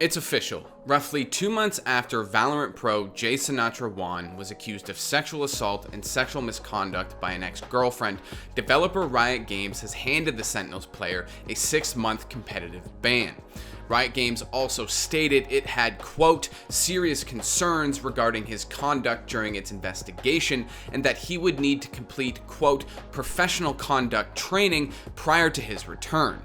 It's official. Roughly 2 months after Valorant pro Sinatraa was accused of sexual assault and sexual misconduct by an ex-girlfriend, developer Riot Games has handed the Sentinels player a 6-month competitive ban. Riot Games also stated it had, quote, serious concerns regarding his conduct during its investigation and that he would need to complete, quote, professional conduct training prior to his return.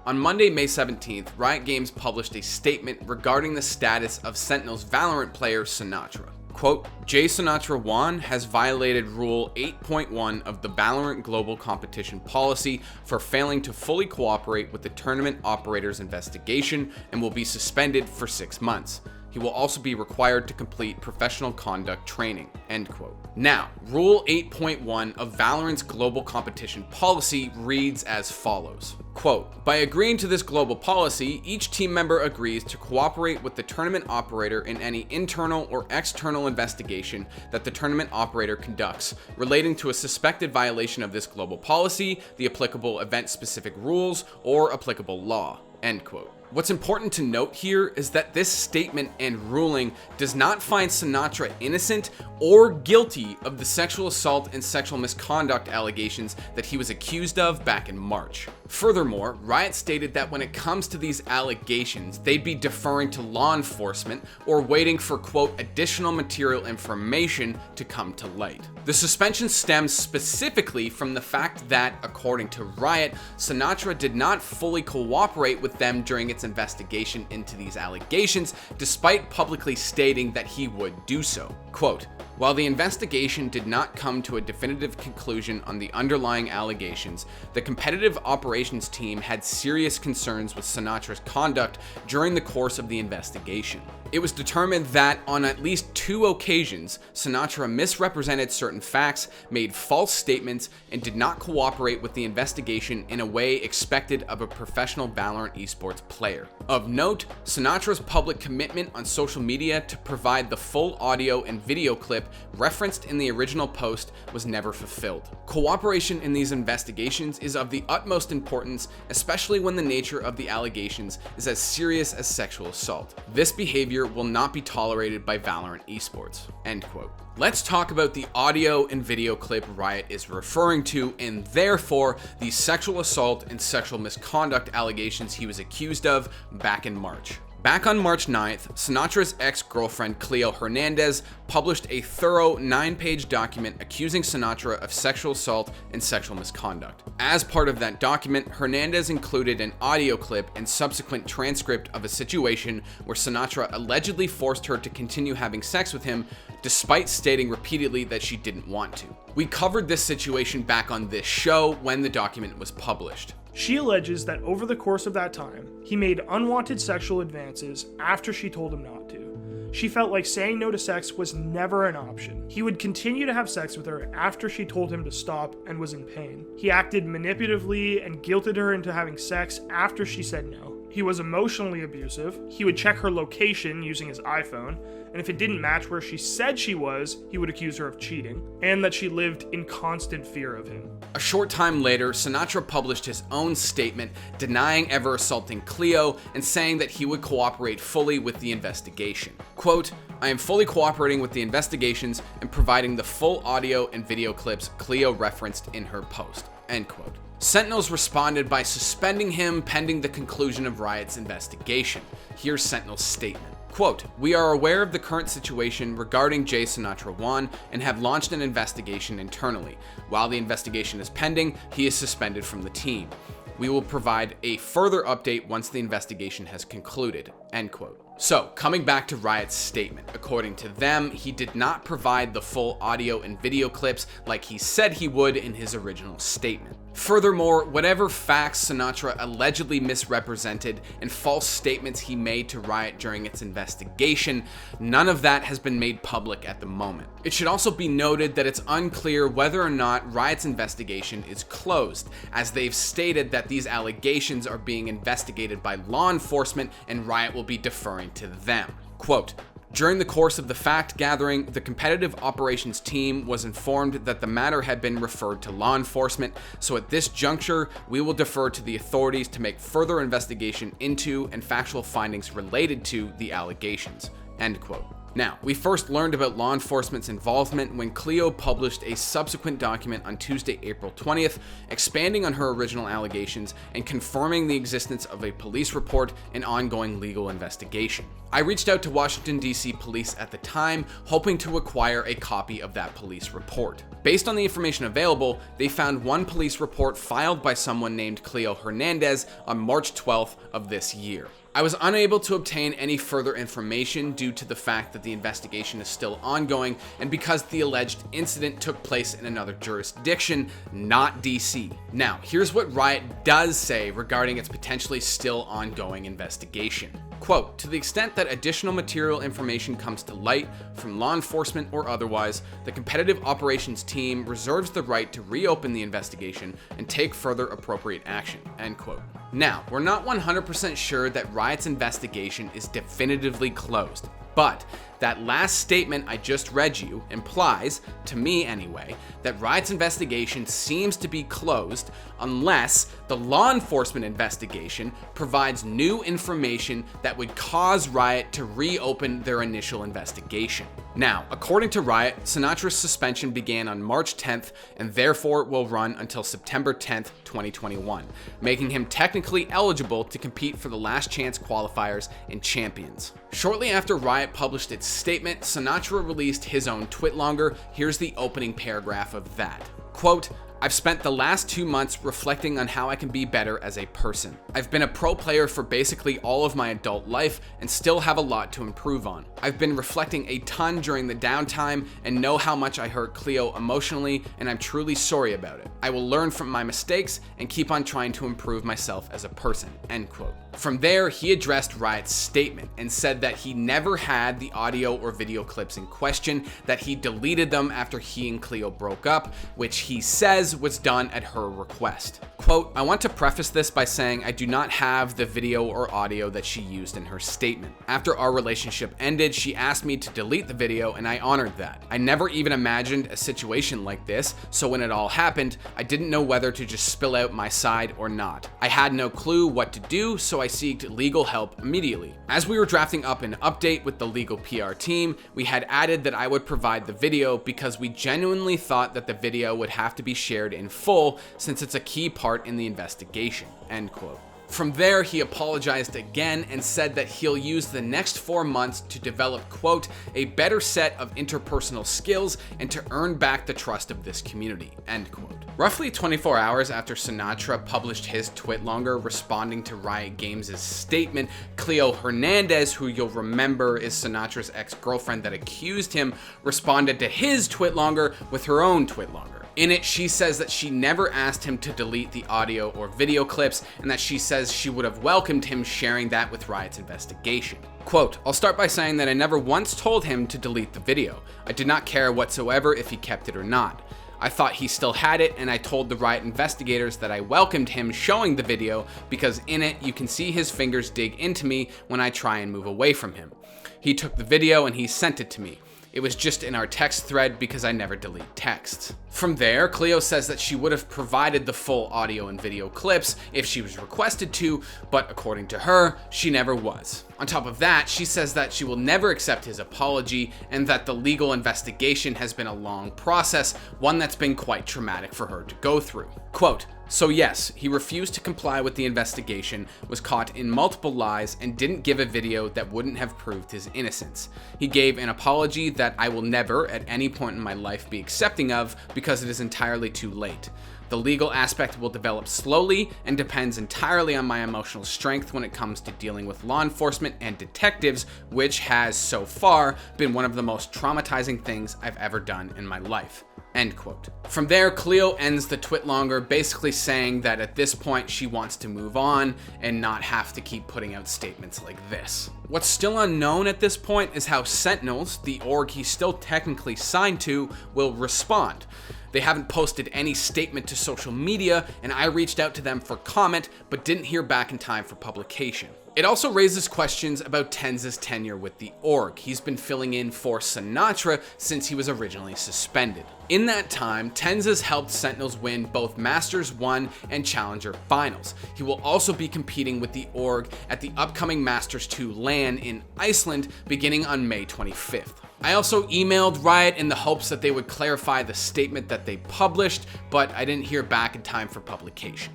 On Monday, May 17th, Riot Games published a statement regarding the status of Sentinels Valorant player Sinatraa. Quote, Sinatraa has violated Rule 8.1 of the Valorant Global Competition Policy for failing to fully cooperate with the tournament operator's investigation and will be suspended for 6 months. He will also be required to complete professional conduct training, end quote. Now, Rule 8.1 of Valorant's Global Competition Policy reads as follows. Quote, by agreeing to this global policy, each team member agrees to cooperate with the tournament operator in any internal or external investigation that the tournament operator conducts relating to a suspected violation of this global policy, the applicable event-specific rules, or applicable law, end quote. What's important to note here is that this statement and ruling does not find Sinatraa innocent or guilty of the sexual assault and sexual misconduct allegations that he was accused of back in March. Furthermore, Riot stated that when it comes to these allegations, they'd be deferring to law enforcement or waiting for, quote, additional material information to come to light. The suspension stems specifically from the fact that, according to Riot, Sinatraa did not fully cooperate with them during its investigation into these allegations, despite publicly stating that he would do so. Quote, while the investigation did not come to a definitive conclusion on the underlying allegations, the competitive operations team had serious concerns with Sinatra's conduct during the course of the investigation. It was determined that on at least 2 occasions, Sinatraa misrepresented certain facts, made false statements, and did not cooperate with the investigation in a way expected of a professional Valorant esports player. Of note, Sinatra's public commitment on social media to provide the full audio and video clip referenced in the original post was never fulfilled. Cooperation in these investigations is of the utmost importance, especially when the nature of the allegations is as serious as sexual assault. This behavior will not be tolerated by Valorant esports, end quote. Let's talk about the audio and video clip Riot is referring to, and therefore the sexual assault and sexual misconduct allegations he was accused of back in March. Back on March 9th, Sinatra's ex-girlfriend Cleo Hernandez published a thorough 9-page document accusing Sinatraa of sexual assault and sexual misconduct. As part of that document, Hernandez included an audio clip and subsequent transcript of a situation where Sinatraa allegedly forced her to continue having sex with him, despite stating repeatedly that she didn't want to. We covered this situation back on this show when the document was published. She alleges that over the course of that time, he made unwanted sexual advances after she told him not to. She felt like saying no to sex was never an option. He would continue to have sex with her after she told him to stop and was in pain. He acted manipulatively and guilted her into having sex after she said no. He was emotionally abusive. He would check her location using his iPhone, and if it didn't match where she said she was, he would accuse her of cheating, and that she lived in constant fear of him. A short time later, Sinatraa published his own statement denying ever assaulting Cleo and saying that he would cooperate fully with the investigation. Quote, I am fully cooperating with the investigations and providing the full audio and video clips Cleo referenced in her post, end quote. Sentinels responded by suspending him pending the conclusion of Riot's investigation. Here's Sentinel's statement. Quote, we are aware of the current situation regarding Sinatraa and have launched an investigation internally. While the investigation is pending, he is suspended from the team. We will provide a further update once the investigation has concluded, end quote. So, coming back to Riot's statement, according to them, he did not provide the full audio and video clips like he said he would in his original statement. Furthermore, whatever facts Sinatraa allegedly misrepresented and false statements he made to Riot during its investigation, none of that has been made public at the moment. It should also be noted that it's unclear whether or not Riot's investigation is closed, as they've stated that these allegations are being investigated by law enforcement and Riot will be deferring to them. Quote, During the course of the fact gathering, the competitive operations team was informed that the matter had been referred to law enforcement, so at this juncture, we will defer to the authorities to make further investigation into and factual findings related to the allegations. End quote. Now, we first learned about law enforcement's involvement when Cleo published a subsequent document on Tuesday, April 20th, expanding on her original allegations and confirming the existence of a police report and ongoing legal investigation. I reached out to Washington, D.C. police at the time, hoping to acquire a copy of that police report. Based on the information available, they found one police report filed by someone named Cleo Hernandez on March 12th of this year. I was unable to obtain any further information due to the fact that the investigation is still ongoing and because the alleged incident took place in another jurisdiction, not DC. Now, here's what Riot does say regarding its potentially still ongoing investigation. Quote, to the extent that additional material information comes to light from law enforcement or otherwise, the competitive operations team reserves the right to reopen the investigation and take further appropriate action, end quote. Now, we're not 100% sure that Riot's investigation is definitively closed, but that last statement I just read you implies, to me anyway, that Riot's investigation seems to be closed unless the law enforcement investigation provides new information that would cause Riot to reopen their initial investigation. Now, according to Riot, Sinatra's suspension began on March 10th and therefore will run until September 10th, 2021, making him technically eligible to compete for the last chance qualifiers and champions. Shortly after Riot published its statement, Sinatraa released his own twitlonger. Here's the opening paragraph of that. Quote, I've spent the last 2 months reflecting on how I can be better as a person. I've been a pro player for basically all of my adult life and still have a lot to improve on. I've been reflecting a ton during the downtime and know how much I hurt Cleo emotionally, and I'm truly sorry about it. I will learn from my mistakes and keep on trying to improve myself as a person, end quote. From there, he addressed Riot's statement and said that he never had the audio or video clips in question, that he deleted them after he and Cleo broke up, which he says was done at her request. Quote, I want to preface this by saying I do not have the video or audio that she used in her statement. After our relationship ended, she asked me to delete the video and I honored that. I never even imagined a situation like this, so when it all happened, I didn't know whether to just spill out my side or not. I had no clue what to do, so I sought legal help immediately. As we were drafting up an update with the legal PR team, we had added that I would provide the video because we genuinely thought that the video would have to be shared in full since it's a key part in the investigation, end quote. From there, he apologized again and said that he'll use the next 4 months to develop, quote, a better set of interpersonal skills and to earn back the trust of this community, end quote. Roughly 24 hours after Sinatraa published his twitlonger responding to Riot Games' statement, Cleo Hernandez, who you'll remember is Sinatra's ex-girlfriend that accused him, responded to his twitlonger with her own twitlonger. In it, she says that she never asked him to delete the audio or video clips, and that she says she would have welcomed him sharing that with Riot's investigation. Quote, I'll start by saying that I never once told him to delete the video. I did not care whatsoever if he kept it or not. I thought he still had it, and I told the Riot investigators that I welcomed him showing the video because in it you can see his fingers dig into me when I try and move away from him. He took the video and he sent it to me. It was just in our text thread because I never delete texts. From there, Cleo says that she would have provided the full audio and video clips if she was requested to, but according to her, she never was. On top of that, she says that she will never accept his apology and that the legal investigation has been a long process, one that's been quite traumatic for her to go through. Quote, so yes, he refused to comply with the investigation, was caught in multiple lies, and didn't give a video that wouldn't have proved his innocence. He gave an apology that I will never at any point in my life be accepting of because it is entirely too late. The legal aspect will develop slowly and depends entirely on my emotional strength when it comes to dealing with law enforcement and detectives, which has so far been one of the most traumatizing things I've ever done in my life. End quote. From there, Cleo ends the twitlonger basically saying that at this point she wants to move on and not have to keep putting out statements like this. What's still unknown at this point is how Sentinels, the org he's still technically signed to, will respond. They haven't posted any statement to social media, and I reached out to them for comment, but didn't hear back in time for publication. It also raises questions about TenZ's tenure with the org. He's been filling in for Sinatraa since he was originally suspended. In that time, TenZ has helped Sentinels win both Masters 1 and Challenger finals. He will also be competing with the org at the upcoming Masters 2 LAN in Iceland beginning on May 25th. I also emailed Riot in the hopes that they would clarify the statement that they published, but I didn't hear back in time for publication.